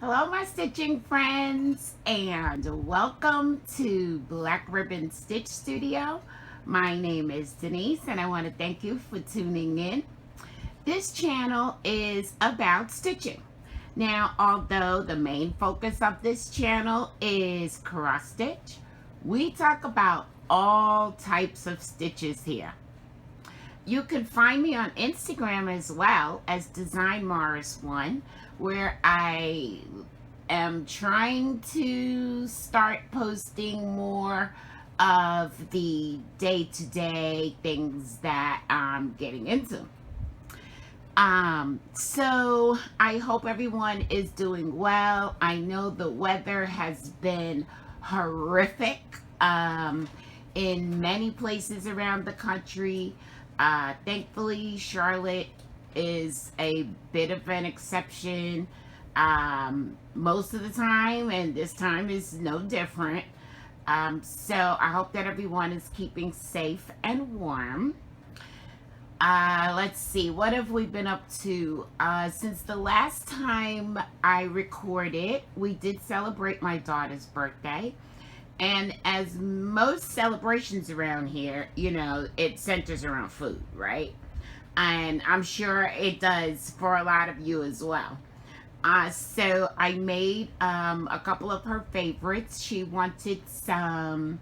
Hello, my stitching friends, and welcome to Black Ribbon Stitch Studio. My name is Denise, and I want to thank you for tuning in. This channel is about stitching. Now, although the main focus of this channel is cross stitch, we talk about all types of stitches here. You can find me on Instagram as well as Design Morris One, where I am trying to start posting more of the day-to-day things that I'm getting into. So I hope everyone is doing well. I know the weather has been horrific in many places around the country. Thankfully, Charlotte is a bit of an exception most of the time, and this time is no different. So I hope that everyone is keeping safe and warm. Let's see, what have we been up to? Since the last time I recorded, we did celebrate my daughter's birthday. And as most celebrations around here, you know, it centers around food, right? And I'm sure it does for a lot of you as well. So I made a couple of her favorites. She wanted some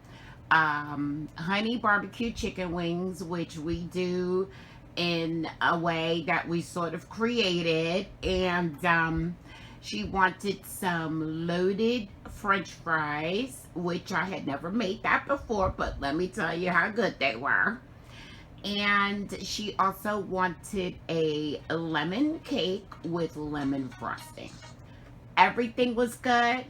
honey barbecue chicken wings, which we do in a way that we sort of created, and she wanted some loaded french fries, which I had never made that before, but let me tell you how good they were. And she also wanted a lemon cake with lemon frosting. Everything was good.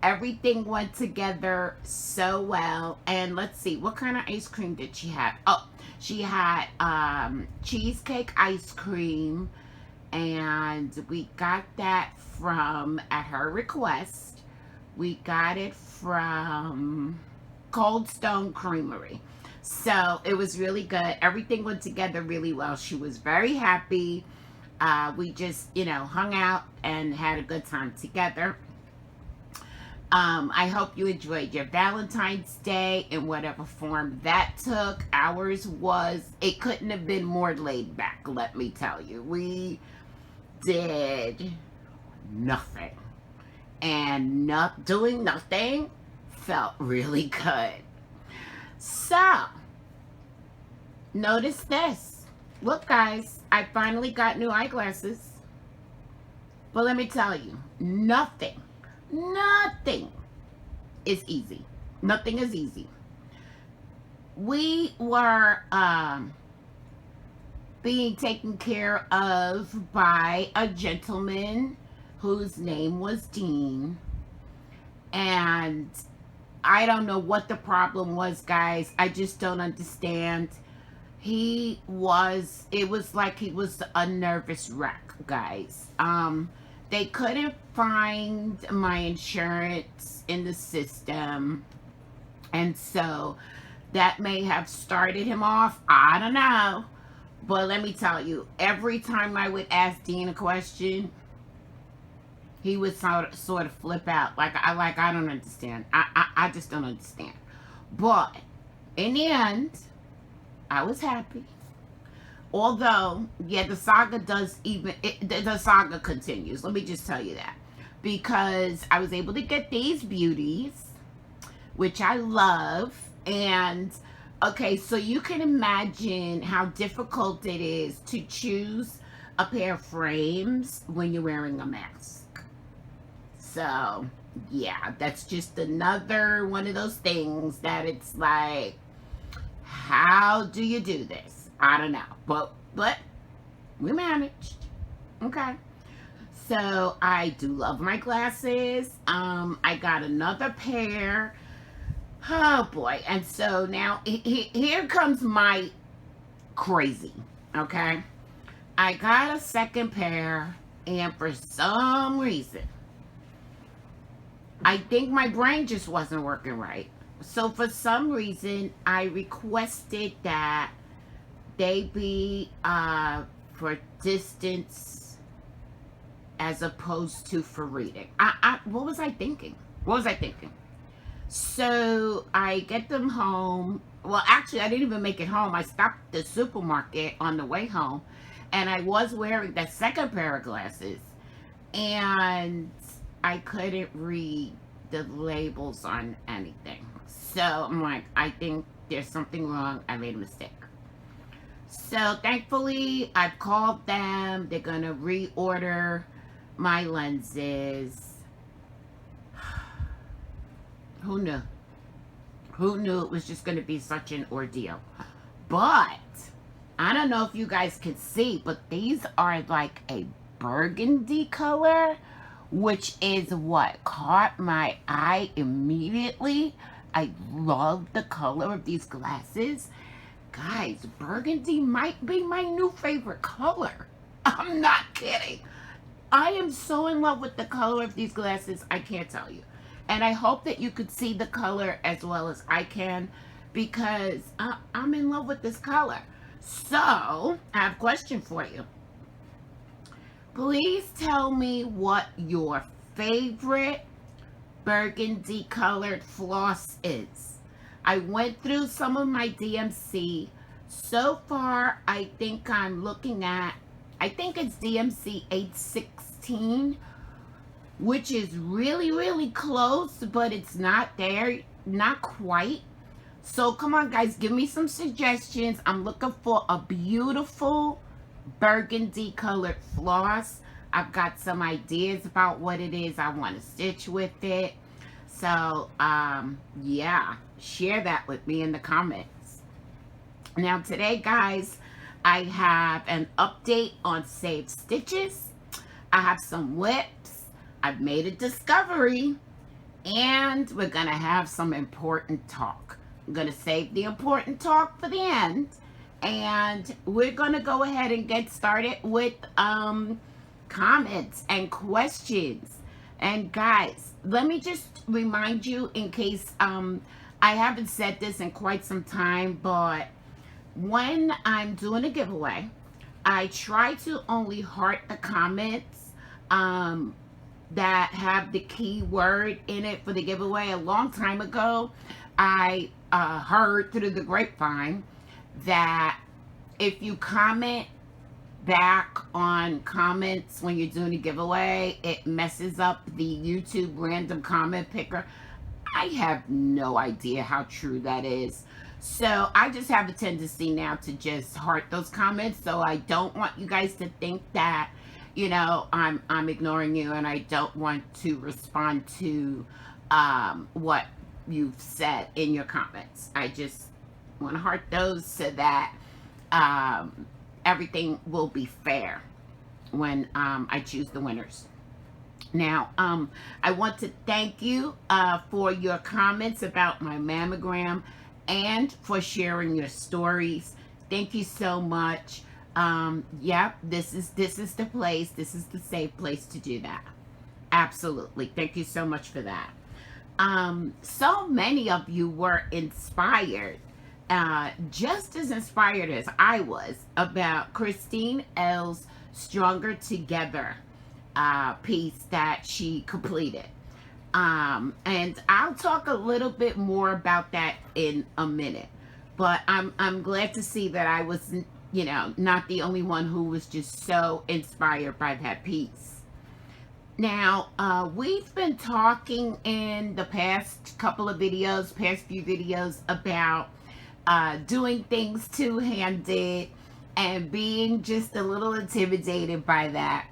Everything went together so well. And let's see, what kind of ice cream did she have? Oh, she had cheesecake ice cream, and we got that from, at her request, we got it from Cold Stone Creamery. So it was really good. Everything went together really well. She was very happy. We just, you know, hung out and had a good time together. I hope you enjoyed your Valentine's Day in whatever form that took. Ours was, it couldn't have been more laid back, let me tell you. We did nothing. And not doing nothing felt really good. So, notice this. Look, guys, I finally got new eyeglasses. But let me tell you, nothing is easy. Nothing is easy. We were being taken care of by a gentleman whose name was Dean. And I don't know what the problem was, guys. I just don't understand. It was like he was a nervous wreck, guys. They couldn't find my insurance in the system. And so that may have started him off. I don't know. But let me tell you, every time I would ask Dean a question, he would sort of flip out. I don't understand. I just don't understand. But in the end, I was happy. Although, yeah, the saga the saga continues. Let me just tell you that. Because I was able to get these beauties, which I love. And, okay, so you can imagine how difficult it is to choose a pair of frames when you're wearing a mask. So, yeah, that's just another one of those things that it's like, how do you do this? I don't know. But we managed. Okay. So, I do love my glasses. I got another pair. Oh, boy. And so, now, here comes my crazy. Okay. I got a second pair, and for some reason, I think my brain just wasn't working right. So for some reason, I requested that they be for distance as opposed to for reading. What was I thinking? What was I thinking? So I get them home. Well, actually, I didn't even make it home. I stopped at the supermarket on the way home, and I was wearing the second pair of glasses, and I couldn't read the labels on anything. So I'm like, I think there's something wrong. I made a mistake. So thankfully, I've called them. They're going to reorder my lenses. Who knew? Who knew it was just going to be such an ordeal? But I don't know if you guys can see, but these are like a burgundy color, which is what caught my eye immediately. I love the color of these glasses. Guys, burgundy might be my new favorite color. I'm not kidding. I am so in love with the color of these glasses, I can't tell you. And I hope that you could see the color as well as I can, because I'm in love with this color. So, I have a question for you. Please tell me what your favorite burgundy colored floss is. I went through some of my DMC. So far, I think I'm looking at, I think it's DMC 816, which is really, really close, but it's not there, not quite. So come on, guys, give me some suggestions. I'm looking for a beautiful burgundy colored floss. I've got some ideas about what it is I want to stitch with it. So, yeah, share that with me in the comments. Now, today, guys, I have an update on saved stitches. I have some whips. I've made a discovery. And we're going to have some important talk. I'm going to save the important talk for the end. And we're going to go ahead and get started with comments and questions. And guys, let me just remind you, in case I haven't said this in quite some time, but when I'm doing a giveaway, I try to only heart the comments that have the keyword in it for the giveaway. A long time ago, I heard through the grapevine that if you comment back on comments when you're doing a giveaway, it messes up the YouTube random comment picker. I have no idea how true that is. So I just have a tendency now to just heart those comments. So I don't want you guys to think that, you know, I'm ignoring you, and I don't want to respond to what you've said in your comments. I just want to heart those so that everything will be fair when I choose the winners. Now, I want to thank you for your comments about my mammogram and for sharing your stories. Thank you so much. Yeah, this is the place. This is the safe place to do that. Absolutely. Thank you so much for that. So many of you were inspired, just as inspired as I was, about Christine L's Stronger Together piece that she completed. And I'll talk a little bit more about that in a minute. But I'm glad to see that I was, you know, not the only one who was just so inspired by that piece. Now, we've been talking in the past couple of videos, past few videos, about doing things two-handed and being just a little intimidated by that.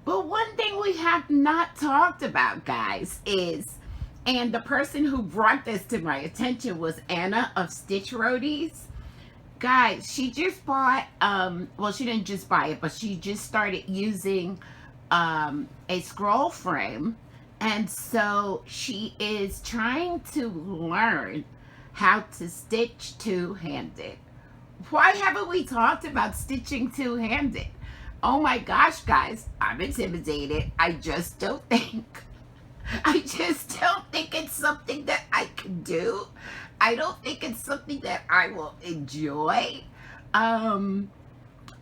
But one thing we have not talked about, guys, is, and the person who brought this to my attention was Anna of Stitch Roadies. Guys, she just bought, well, she didn't just buy it, but she just started using a scroll frame. And so she is trying to learn how to stitch two-handed. Why haven't we talked about stitching two-handed? Oh my gosh, guys, I'm intimidated. I just don't think it's something that I can do. I don't think it's something that I will enjoy.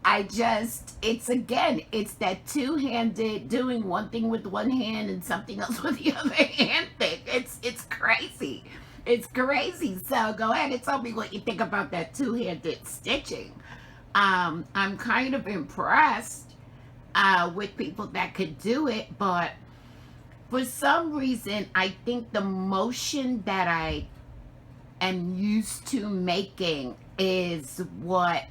it's again, it's that two-handed, doing one thing with one hand and something else with the other hand thing. It's crazy. It's crazy. So go ahead and tell me what you think about that two-handed stitching. I'm kind of impressed with people that could do it, but for some reason, I think the motion that I am used to making is what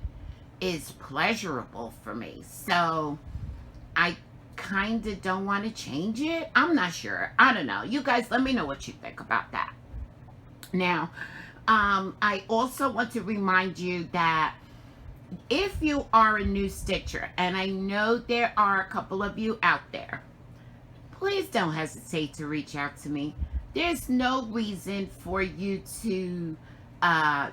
is pleasurable for me. So I kind of don't want to change it. I'm not sure. I don't know. You guys, let me know what you think about that. Now, I also want to remind you that if you are a new stitcher, and I know there are a couple of you out there, please don't hesitate to reach out to me. There's no reason for you to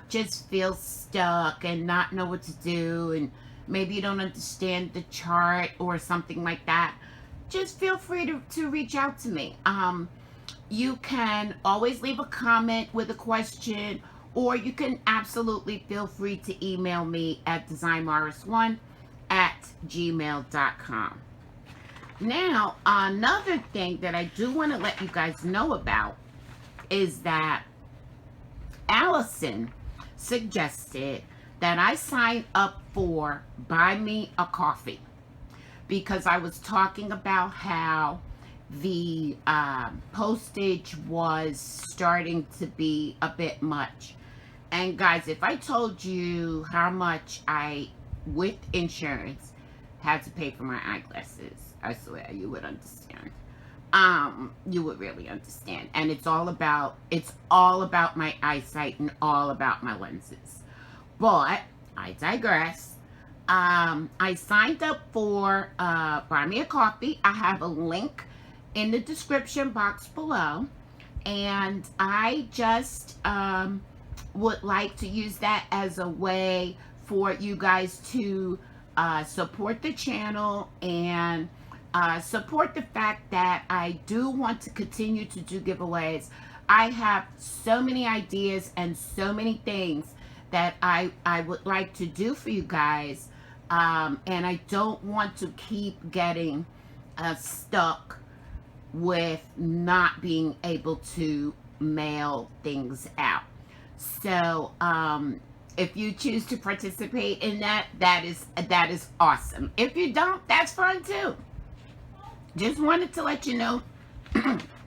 just feel stuck and not know what to do, and maybe you don't understand the chart or something like that. Just feel free to reach out to me. You can always leave a comment with a question, or you can absolutely feel free to email me at designmorris1@gmail.com. Now, another thing that I do want to let you guys know about is that Allison suggested that I sign up for Buy Me a Coffee, because I was talking about how the postage was starting to be a bit much. And guys, if I told you how much I, with insurance, had to pay for my eyeglasses, I swear you would understand. You would really understand. And it's all about my eyesight and all about my lenses. But I digress. I signed up for Buy Me a Coffee. I have a link in the description box below, and I just would like to use that as a way for you guys to support the channel and support the fact that I do want to continue to do giveaways. I have so many ideas and so many things that I would like to do for you guys, and I don't want to keep getting stuck with not being able to mail things out. So if you choose to participate in that, that is awesome. If you don't, that's fine too. Just wanted to let you know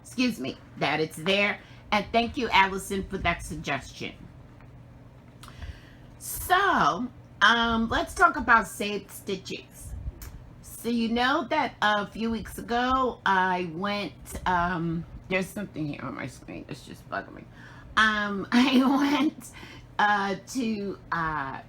excuse me, that it's there. And thank you, Allison, for that suggestion. So let's talk about saved stitches. So you know that a few weeks ago I went, there's something here on my screen that's just bugging me. I went to a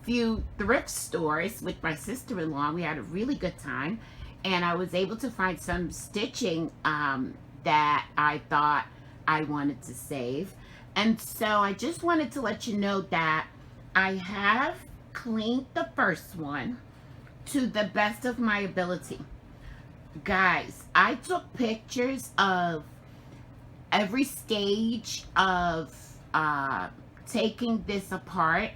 few thrift stores with my sister-in-law. We had a really good time, and I was able to find some stitching that I thought I wanted to save. And so I just wanted to let you know that I have cleaned the first one to the best of my ability. Guys, I took pictures of every stage of taking this apart,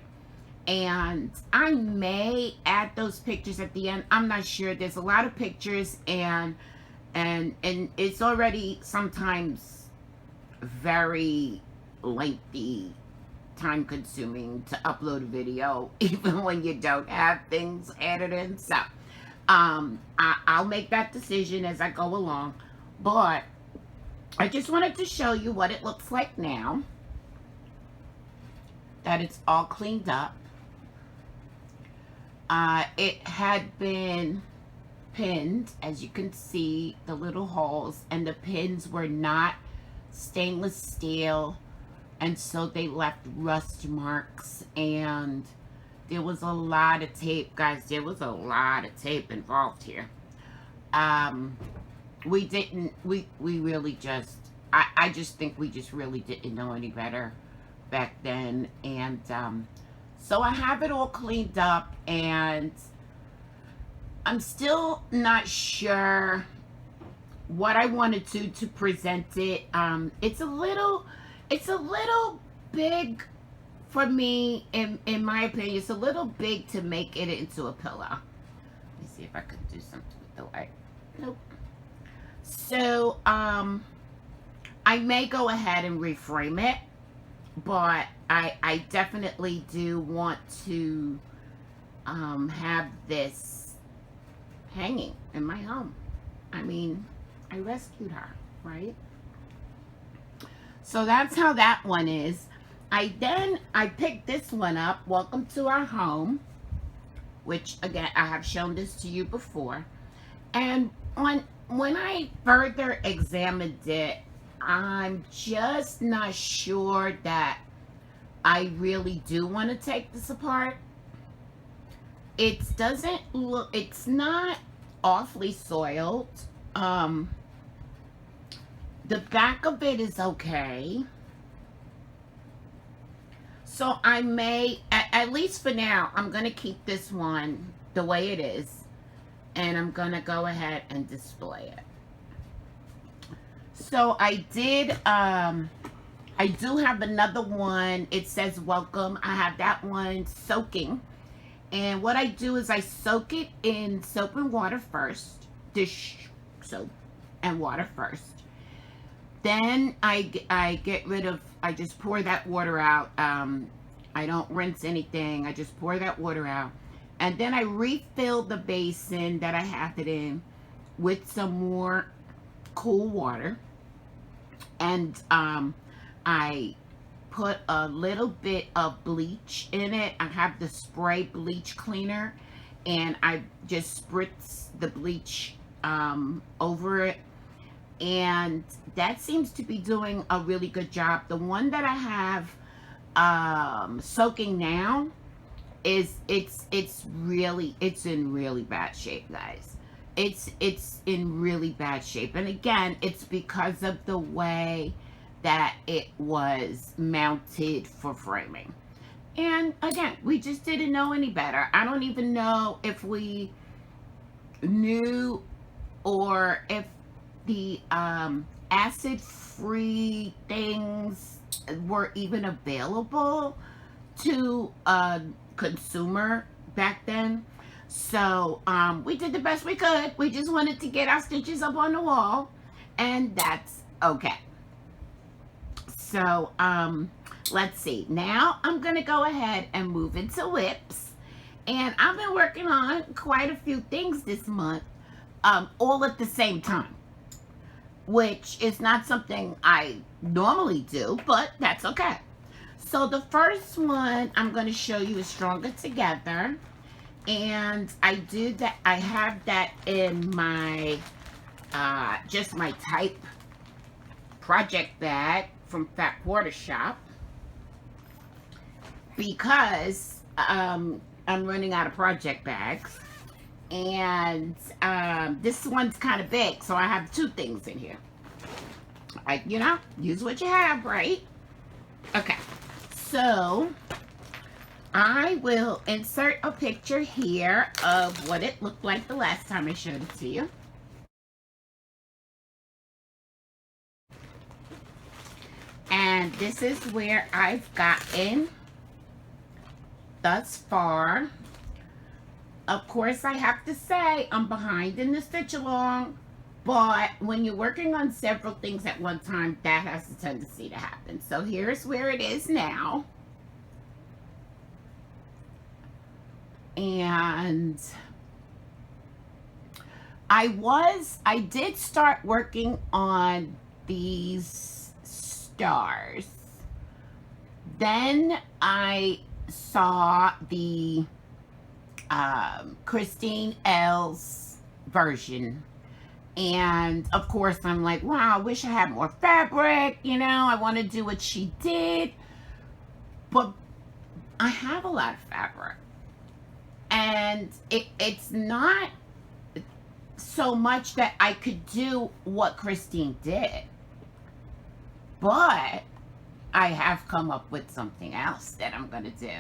and I may add those pictures at the end. I'm not sure. There's a lot of pictures, and it's already sometimes very lengthy, time consuming to upload a video, even when you don't have things added in. So I'll make that decision as I go along, but I just wanted to show you what it looks like now that it's all cleaned up. It had been pinned, as you can see, the little holes, and the pins were not stainless steel, and so they left rust marks, and there was a lot of tape, guys. There was a lot of tape involved here. We really just, I just think we just really didn't know any better back then. And so I have it all cleaned up, and I'm still not sure what I wanted to present it. It's a little big for me, in my opinion, it's a little big to make it into a pillow. Let me see if I can do something with the light. Nope. So, I may go ahead and reframe it, but I definitely do want to have this hanging in my home. I mean, I rescued her, right? So that's how that one is. I picked this one up, Welcome to Our Home, which again, I have shown this to you before. And when I further examined it, I'm just not sure that I really do want to take this apart. It doesn't look, it's not awfully soiled. The back of it is okay. So I may, at least for now, I'm going to keep this one the way it is. And I'm going to go ahead and display it. So I do have another one. It says welcome. I have that one soaking. And what I do is I soak it in soap and water first. Dish soap and water first. Then I get rid of, I just pour that water out. I don't rinse anything. I just pour that water out. And then I refill the basin that I have it in with some more cool water. And I put a little bit of bleach in it. I have the spray bleach cleaner. And I just spritz the bleach over it. And that seems to be doing a really good job. The one that I have soaking now is it's in really bad shape, guys. It's in really bad shape. And again, it's because of the way that it was mounted for framing. And again, we just didn't know any better. I don't even know if we knew or if the acid-free things were even available to a consumer back then. So we did the best we could. We just wanted to get our stitches up on the wall, and that's okay. So let's see. Now I'm gonna go ahead and move into whips, and I've been working on quite a few things this month, all at the same time, which is not something I normally do, but that's okay. So the first one I'm going to show you is Stronger Together. And I have that in my, just my type project bag from Fat Quarter Shop. Because I'm running out of project bags. And this one's kind of big, so I have two things in here. You know, use what you have, right? Okay, so I will insert a picture here of what it looked like the last time I showed it to you. And this is where I've gotten thus far. Of course, I have to say I'm behind in the stitch along, but when you're working on several things at one time, that has a tendency to happen. So here's where it is now. And I did start working on these stars. Then I saw the Christine L's version, and of course I'm like, wow, I wish I had more fabric, you know, I want to do what she did, but I have a lot of fabric, and it's not so much that I could do what Christine did, but I have come up with something else that I'm going to do.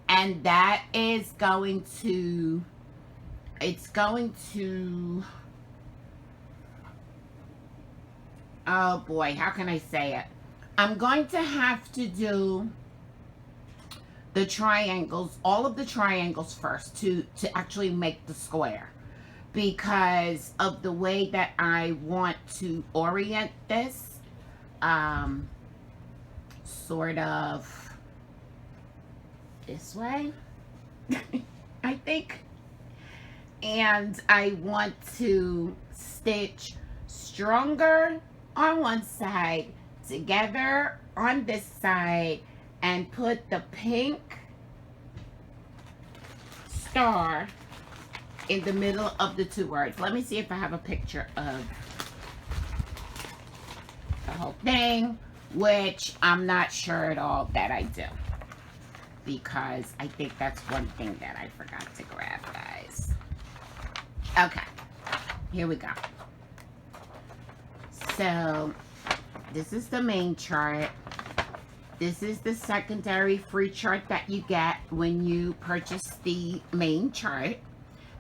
And that is going to, oh boy, how can I say it? I'm going to have to do the triangles, all of the triangles first to actually make the square, because of the way that I want to orient this, sort of this way, I think. And I want to stitch stronger on one side, together on this side, and put the pink star in the middle of the two words. Let me see if I have a picture of the whole thing, which I'm not sure at all that I do, because I think that's one thing that I forgot to grab, guys. Okay, here we go. So this is the main chart. This is the secondary free chart that you get when you purchase the main chart.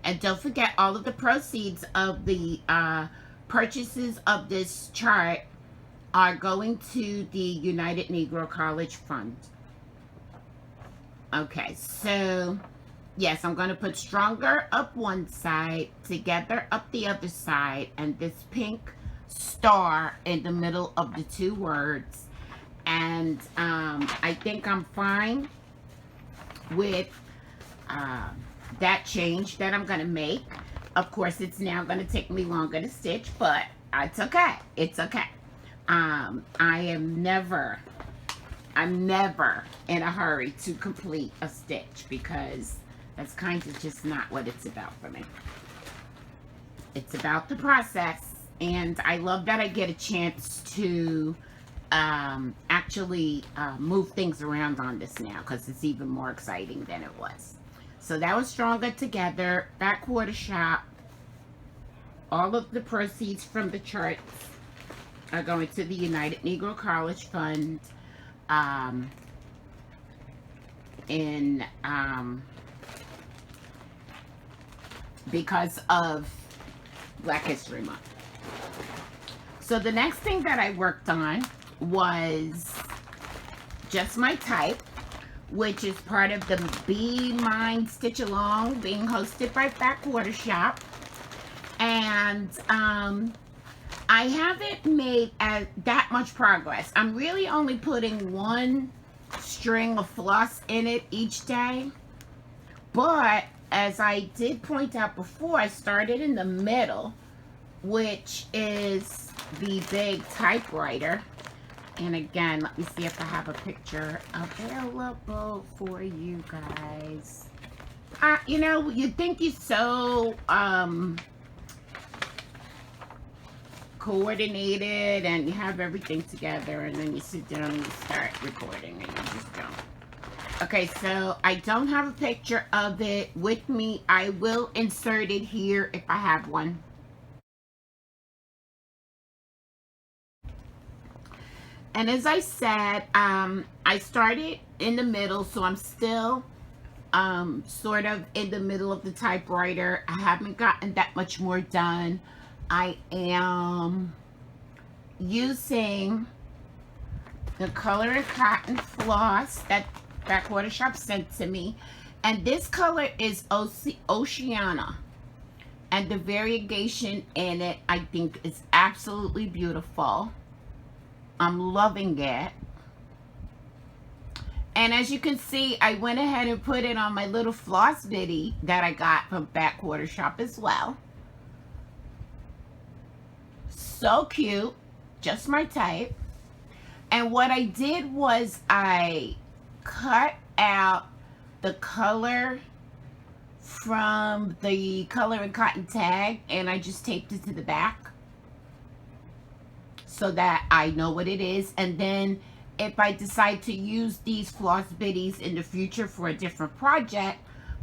And don't forget, all of the proceeds of the purchases of this chart are going to the United Negro College Fund. Okay, so yes, I'm going to put stronger up one side, together up the other side, and this pink star in the middle of the two words. And I think I'm fine with that change that I'm going to make. Of course, it's now going to take me longer to stitch, but it's okay. It's okay. I'm never in a hurry to complete a stitch, because that's kind of just not what it's about for me. It's about the process, and I love that I get a chance to actually move things around on this now, because it's even more exciting than it was. So that was stronger together, back quarter shop. All of the proceeds from the charts are going to the United Negro College Fund, because of Black History Month. So the next thing that I worked on was Just My Type, which is part of the Be Mine Stitch Along being hosted by Backwater Shop. And I haven't made that much progress. I'm really only putting one string of floss in it each day. But as I did point out before, I started in the middle, which is the big typewriter. And again, let me see if I have a picture available for you guys. You know, you think you're so coordinated and you have everything together, and then you sit down and you start recording and you just don't. Okay, so I don't have a picture of it with me. I will insert it here if I have one. And as I said, I started in the middle, so I'm still sort of in the middle of the typewriter. I haven't gotten that much more done. I am using the Color and Cotton floss that Backwater Shop sent to me. And this color is Oceana. And the variegation in it, I think, is absolutely beautiful. I'm loving it. And as you can see, I went ahead and put it on my little floss bitty that I got from Backwater Shop as well. So cute. Just my type. And what I did was I cut out the color from the Color and Cotton tag, and I just taped it to the back so that I know what it is. And then if I decide to use these floss bitties in the future for a different project,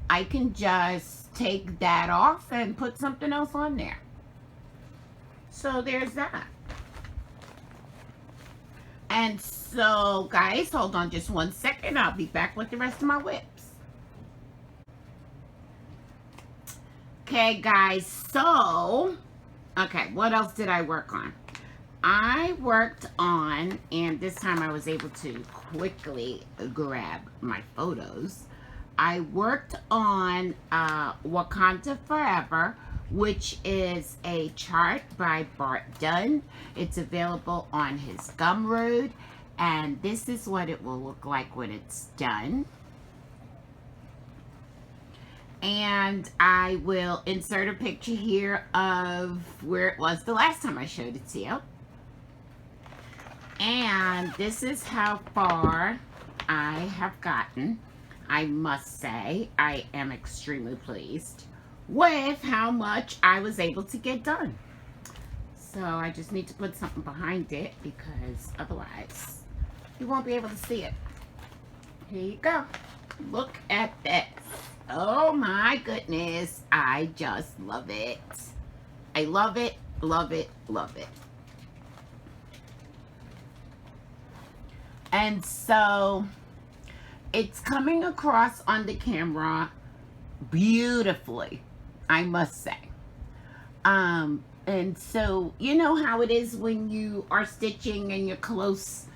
I can just take that off and put something else on there. So there's that. And so, guys, hold on just 1 second. I'll be back with the rest of my whips. Okay, guys, so, okay, what else did I work on? I worked on, and this time I was able to quickly grab my photos. I worked on Wakanda Forever, which is a chart by Bart Dunn. It's available on his Gumroad, and this is what it will look like when it's done. And I will insert a picture here of where it was the last time I showed it to you. And this is how far I have gotten. I must say, I am extremely pleased with how much I was able to get done. So I just need to put something behind it because otherwise you won't be able to see it. Here you go. Look at this. Oh my goodness. I just love it. I love it, love it, love it. And so it's coming across on the camera beautifully, I must say. And so you know how it is when you are stitching and you're close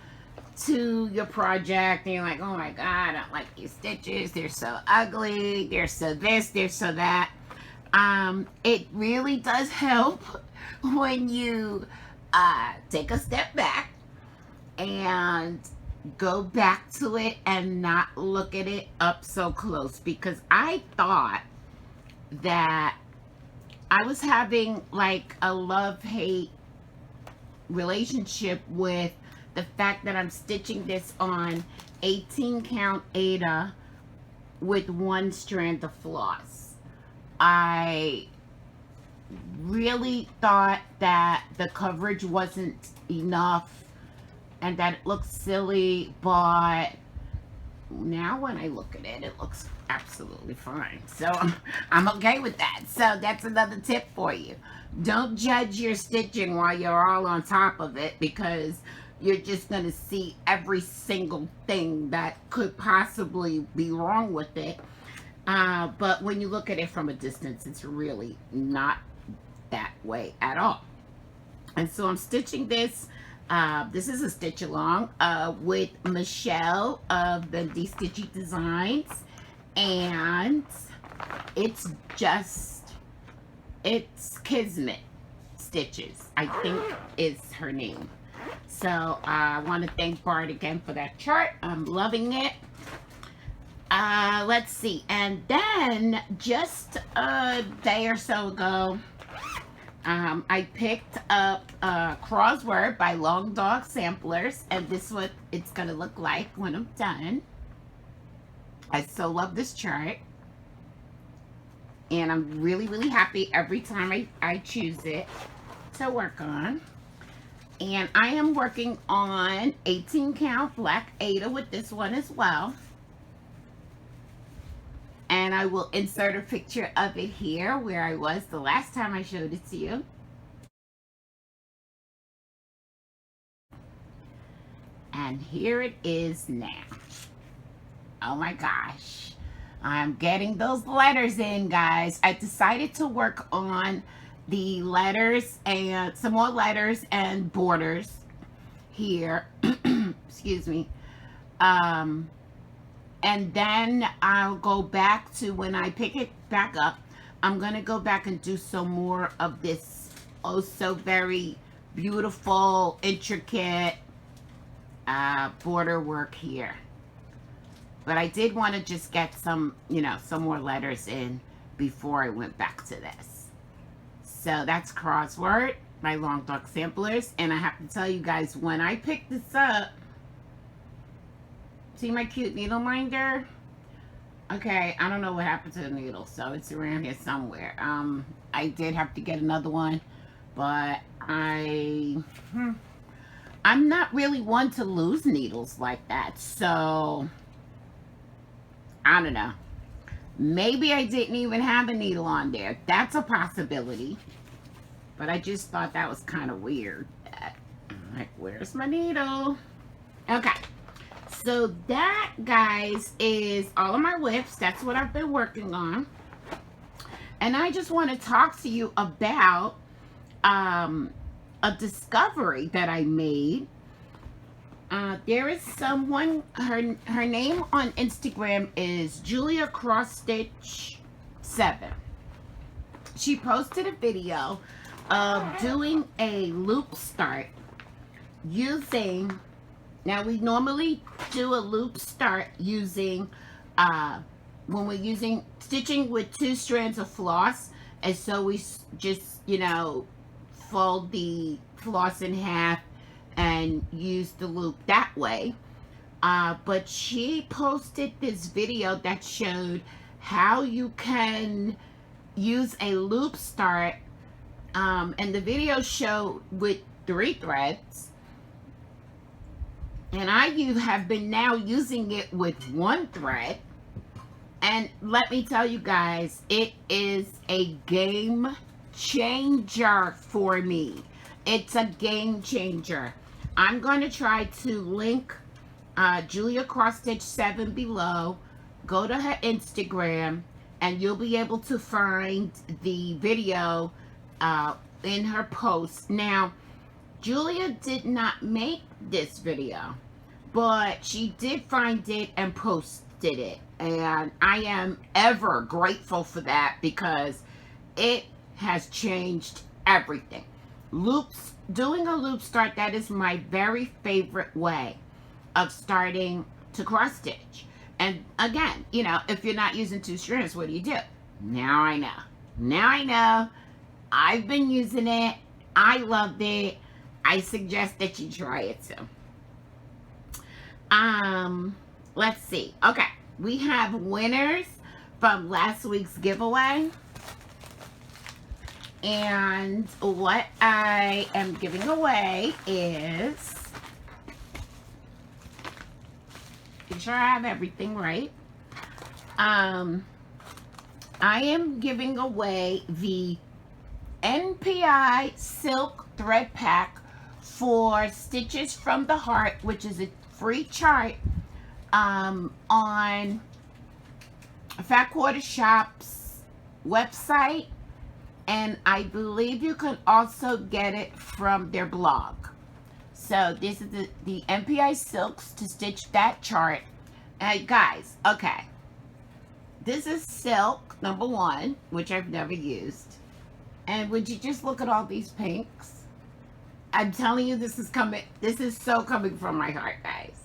to your project and you're like, oh my god, I don't like these stitches, they're so ugly, they're so this, they're so that. It really does help when you take a step back and go back to it and not look at it up so close, because I thought that I was having like a love-hate relationship with the fact that I'm stitching this on 18 count Aida with one strand of floss. I really thought that the coverage wasn't enough and that it looks silly, but now when I look at it, it looks absolutely fine. So I'm okay with that. So that's another tip for you. Don't judge your stitching while you're all on top of it, because you're just going to see every single thing that could possibly be wrong with it. But when you look at it from a distance, it's really not that way at all. And so I'm stitching this. This is a stitch along with Michelle of the D-Stitchy Designs, and it's Kismet Stitches, I think is her name. So I want to thank Bart again for that chart. I'm loving it. Let's see, and then just a day or so ago, I picked up Crossword by Long Dog Samplers, and this is what it's going to look like when I'm done. I so love this chart, and I'm really, really happy every time I choose it to work on. And I am working on 18 count black Aida with this one as well. And I will insert a picture of it here where I was the last time I showed it to you. And here it is now. Oh my gosh. I'm getting those letters in, guys. I decided to work on the letters and some more letters and borders here. Excuse me. And then I'll go back to, when I pick it back up, I'm going to go back and do some more of this oh so very beautiful, intricate border work here. But I did want to just get some, you know, some more letters in before I went back to this. So that's Crossword by Long Dog Samplers. And I have to tell you guys, when I picked this up, see my cute needle minder? Okay, I don't know what happened to the needle, so it's around here somewhere. I did have to get another one, but I'm not really one to lose needles like that, so I don't know. Maybe I didn't even have a needle on there. That's a possibility, but I just thought that was kind of weird. Like, where's my needle? Okay. So that, guys, is all of my whips. That's what I've been working on. And I just want to talk to you about a discovery that I made. There is someone, her name on Instagram is Julia Cross Stitch 7. She posted a video of doing a loop start using, now we normally do a loop start using, when we're using, stitching with 2 strands of floss, and so we just, you know, fold the floss in half and use the loop that way. But she posted this video that showed how you can use a loop start, and the video showed with 3 threads, and I have been now using it with 1 thread, and let me tell you guys, it is a game changer for me. It's a game changer. I'm going to try to link Julia Cross Stitch 7 below. Go to her Instagram and you'll be able to find the video in her post. Now, Julia did not make this video, but she did find it and posted it. And I am ever grateful for that because it has changed everything. Loops, doing a loop start, that is my very favorite way of starting to cross stitch. And again, you know, if you're not using 2 strands, what do? Now I know. Now I know. I've been using it. I loved it. I suggest that you try it too. Let's see. Okay, we have winners from last week's giveaway. And what I am giving away is, make sure I have everything right. I am giving away the NPI Silk Thread Pack for Stitches from the Heart, which is a free chart on Fat Quarter Shop's website. And I believe you can also get it from their blog. So this is the NPI Silks to stitch that chart. Guys, okay. This is silk, number 1, which I've never used. And would you just look at all these pinks? I'm telling you, this is so coming from my heart, guys.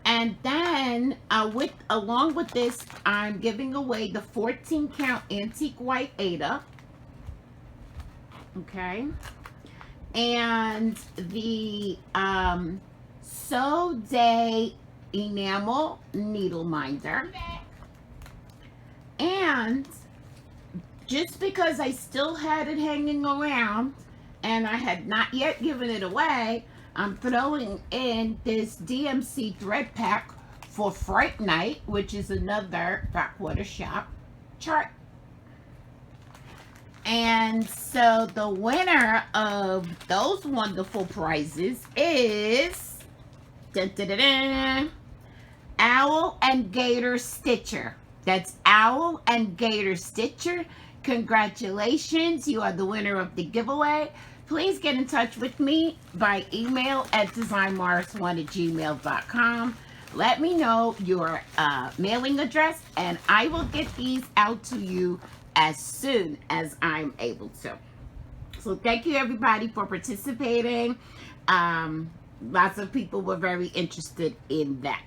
And then, along with this, I'm giving away the 14 count antique white Aida. Okay, and the So Day enamel needle minder. And just because I still had it hanging around and I had not yet given it away, I'm throwing in this DMC thread pack for Fright Night, which is another Backwater Shop chart. And so the winner of those wonderful prizes is dun, dun, dun, dun, Owl and Gator Stitcher. That's Owl and Gator Stitcher. Congratulations, you are the winner of the giveaway. Please get in touch with me by email at designmars1@gmail.com. Let me know your mailing address and I will get these out to you as soon as I'm able to. So thank you everybody for participating. Lots of people were very interested in that.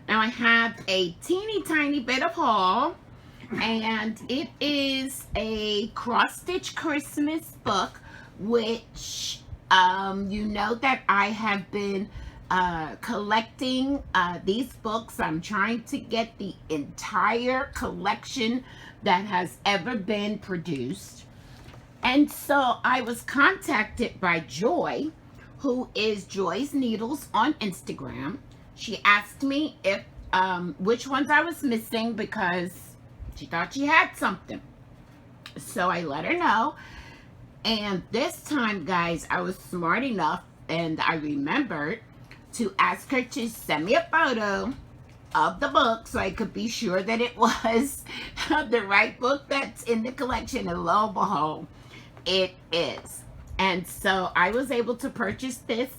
Now I have a teeny tiny bit of haul, and it is a cross stitch Christmas book, which you know that I have been collecting these books. I'm trying to get the entire collection that has ever been produced. And so I was contacted by Joy, who is Joy's Needles on Instagram. She asked me if which ones I was missing because she thought she had something. So I let her know. And this time, guys, I was smart enough and I remembered to ask her to send me a photo of the book so I could be sure that it was the right book that's in the collection, and lo and behold, it is. And so I was able to purchase this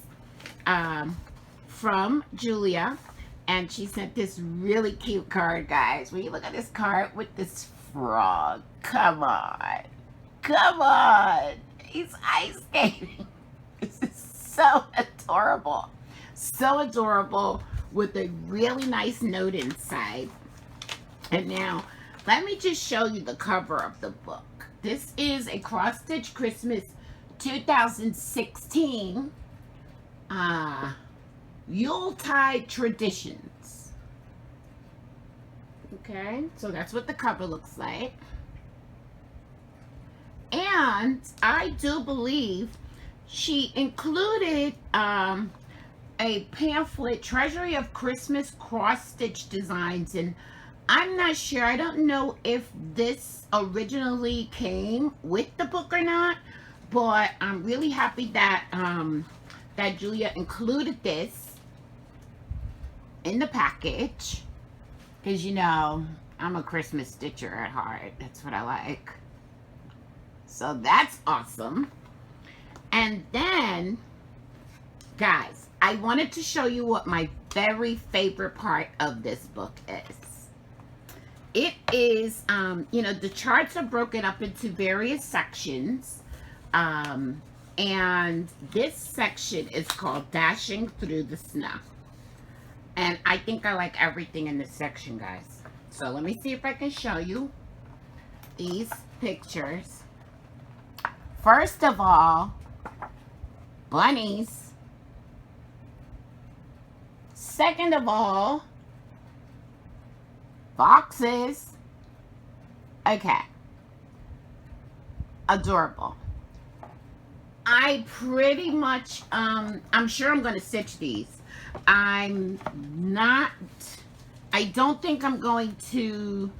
from Julia. And she sent this really cute card, guys. When you look at this card with this frog. Come on. Come on. He's ice skating. This is so adorable. So adorable with a really nice note inside. And now, let me just show you the cover of the book. This is a Cross Stitch Christmas 2016 Yuletide Traditions. Okay, so that's what the cover looks like. And I do believe she included a pamphlet, Treasury of Christmas cross-stitch designs, and I'm not sure. I don't know if this originally came with the book or not, but I'm really happy that that Julia included this in the package, because you know I'm a Christmas stitcher at heart. That's what I like. So that's awesome. And then, guys, I wanted to show you what my very favorite part of this book is. It is, you know, the charts are broken up into various sections. And this section is called Dashing Through the Snow. And I think I like everything in this section, guys. So let me see if I can show you these pictures. First of all, bunnies. Second of all, foxes. Okay. Adorable. I pretty much, I'm sure I'm going to stitch these. I don't think I'm going to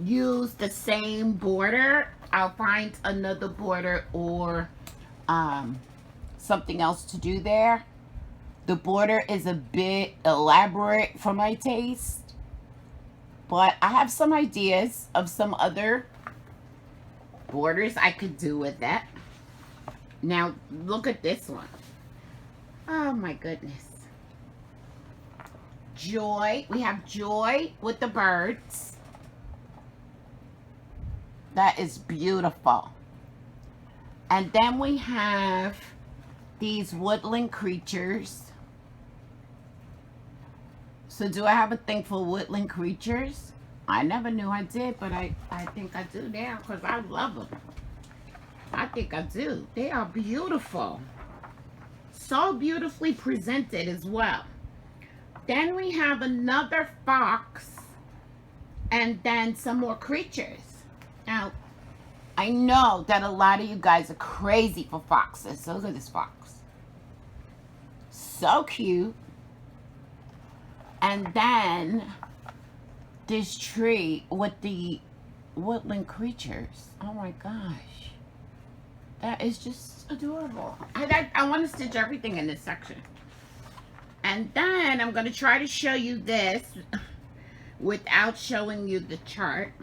use the same border. I'll find another border or something else to do there. The border is a bit elaborate for my taste, but I have some ideas of some other borders I could do with that. Now, look at this one. Oh my goodness. Joy. We have Joy with the birds. That is beautiful. And then we have these woodland creatures. So do I have a thing for woodland creatures? I never knew I did, but I think I do now because I love them. I think I do. They are beautiful. So beautifully presented as well. Then we have another fox and then some more creatures. Now, I know that a lot of you guys are crazy for foxes. So look at this fox. So cute. And then this tree with the woodland creatures. Oh my gosh. That is just adorable. I want to stitch everything in this section. And then I'm going to try to show you this without showing you the chart.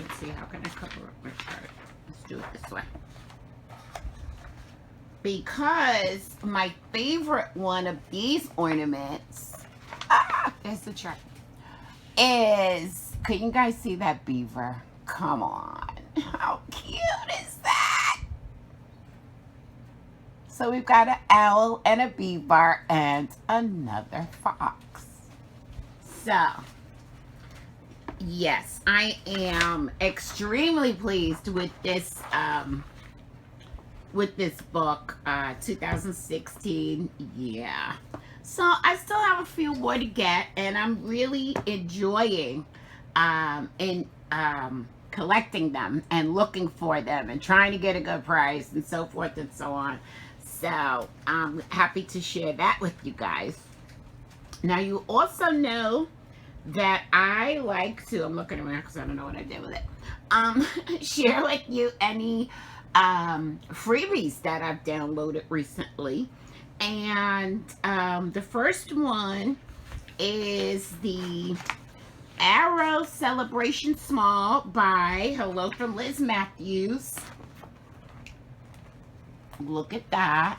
Let's see, how can I cover up my chart? Let's do it this way. Because my favorite one of these ornaments, there's the chart, is, can you guys see that beaver? Come on. How cute is that? So we've got an owl and a beaver and another fox. So, yes, I am extremely pleased with this book, 2016. Yeah. So I still have a few more to get, and I'm really enjoying collecting them and looking for them and trying to get a good price and so forth and so on. So I'm happy to share that with you guys. Now, you also know that I like to, I'm looking around because I don't know what I did with it, share with you any freebies that I've downloaded recently. And the first one is the Arrow Celebration Small by Hello from Liz Matthews. Look at that.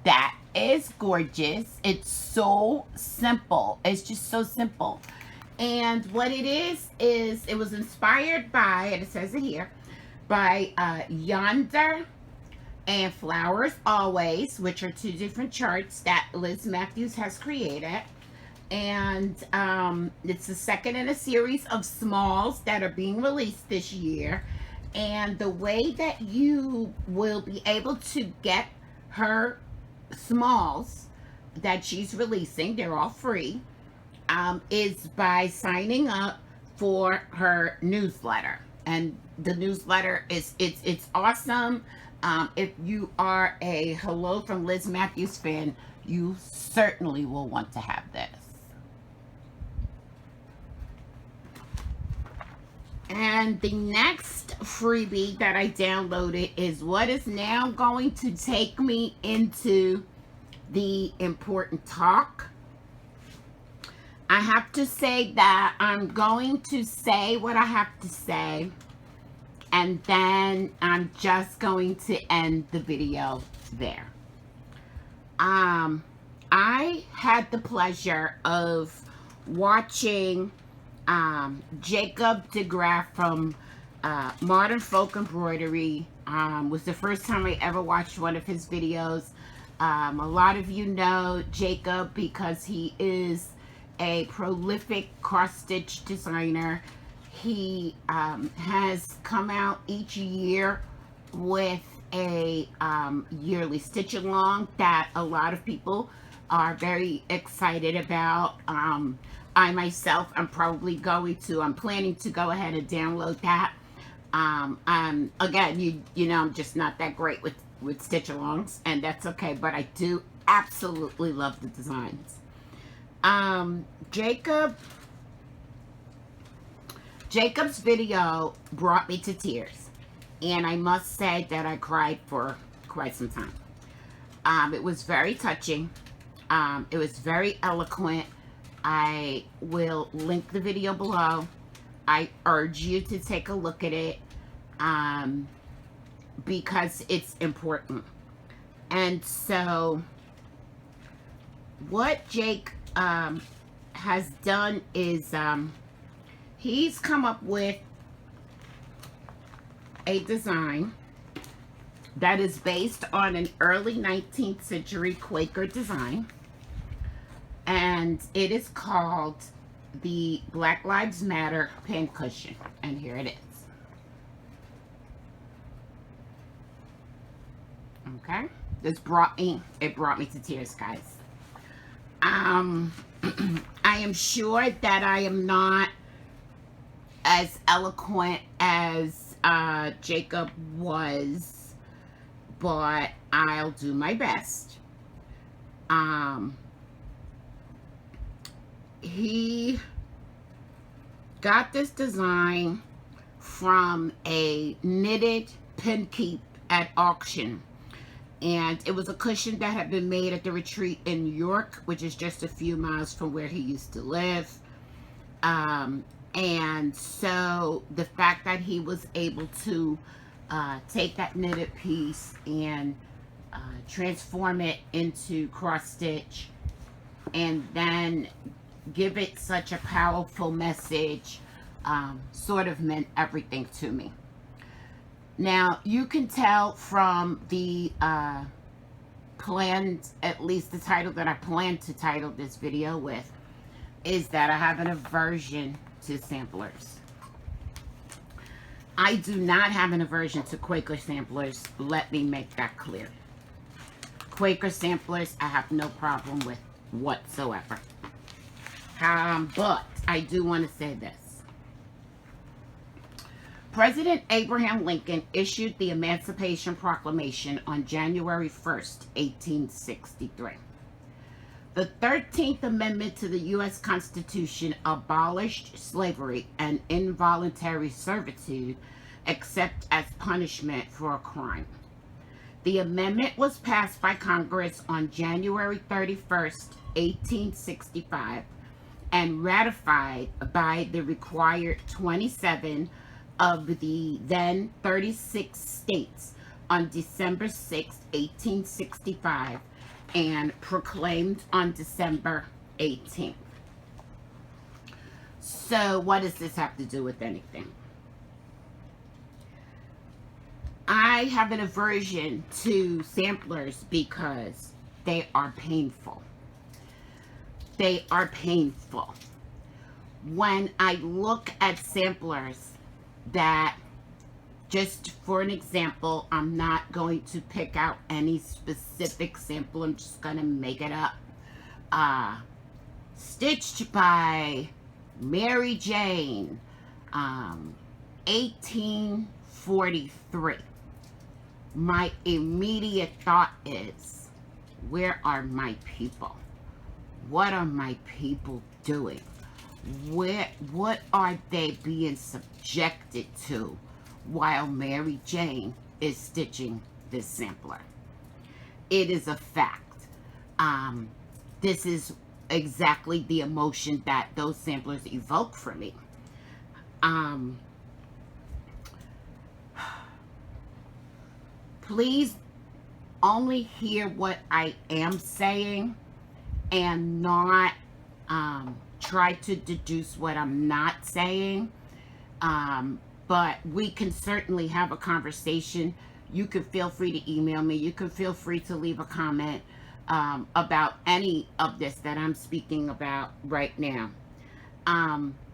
That is gorgeous. It's so simple. It's just so simple. And what it is it was inspired by, and it says it here, by Yonder and Flowers Always, which are two different charts that Liz Matthews has created. And it's the second in a series of smalls that are being released this year. And the way that you will be able to get her smalls that she's releasing, they're all free, is by signing up for her newsletter. And the newsletter is it's awesome. If you are a Hello from Liz Matthews fan, you certainly will want to have this. And the next freebie that I downloaded is what is now going to take me into the important talk. I have to say that I'm going to say what I have to say, and then I'm just going to end the video there. I had the pleasure of watching Jacob DeGraff from Modern Folk Embroidery. Was the first time I ever watched one of his videos. A lot of you know Jacob because he is a prolific cross-stitch designer. He has come out each year with a yearly stitch along that a lot of people are very excited about. I myself, I'm planning to go ahead and download that. Again, you know, I'm just not that great with stitch alongs, and that's okay, but I do absolutely love the designs. Jacob's video brought me to tears, and I must say that I cried for quite some time. It was very touching. It was very eloquent. I will link the video below. I urge you to take a look at it because it's important. And so what Jake has done is he's come up with a design that is based on an early 19th century Quaker design. And it is called the Black Lives Matter Pincushion. And here it is. Okay. It brought me to tears, guys. I am sure that I am not as eloquent as Jacob was, but I'll do my best. He got this design from a knitted pin keep at auction, and it was a cushion that had been made at the retreat in New York, which is just a few miles from where he used to live. And so the fact that he was able to take that knitted piece and transform it into cross stitch and then give it such a powerful message sort of meant everything to me. Now, you can tell from the planned, at least the title that I plan to title this video with, is that I have an aversion to samplers. I do not have an aversion to Quaker samplers. Let me make that clear. Quaker samplers, I have no problem with whatsoever. But I do want to say this. President Abraham Lincoln issued the Emancipation Proclamation on January 1st, 1863. The 13th Amendment to the U.S. Constitution abolished slavery and involuntary servitude except as punishment for a crime. The amendment was passed by Congress on January 31st, 1865, and ratified by the required 27 of the then 36 states on December 6th, 1865, and proclaimed on December 18th. So what does this have to do with anything? I have an aversion to samplers because they are painful. They are painful. When I look at samplers that, just for an example, I'm not going to pick out any specific sample, I'm just going to make it up. Stitched by Mary Jane, 1843. My immediate thought is, where are my people? What are my people doing? What are they being subjected to while Mary Jane is stitching this sampler? It is a fact. This is exactly the emotion that those samplers evoke for me. Please only hear what I am saying and not try to deduce what I'm not saying. But we can certainly have a conversation. You can feel free to email me. You can feel free to leave a comment about any of this that I'm speaking about right now.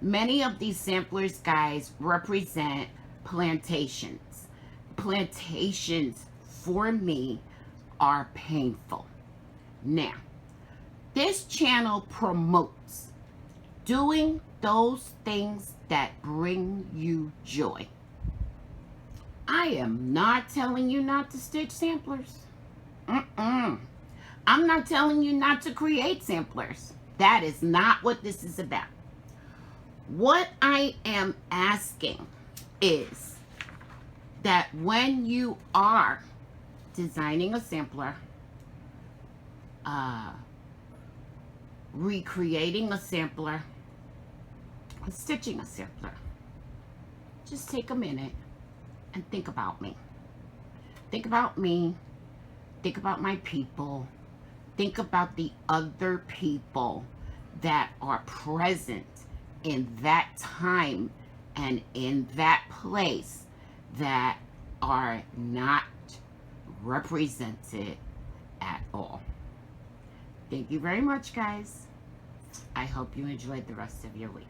Many of these samplers, guys, represent plantations. Plantations, for me, are painful. Now, this channel promotes doing those things that bring you joy. I am not telling you not to stitch samplers. I'm not telling you not to create samplers. That is not what this is about. What I am asking is that when you are designing a sampler, recreating a sampler, stitching a sampler, just take a minute and think about me. Think about me. Think about my people. Think about the other people that are present in that time and in that place that are not represented at all. Thank you very much, guys. I hope you enjoyed the rest of your week.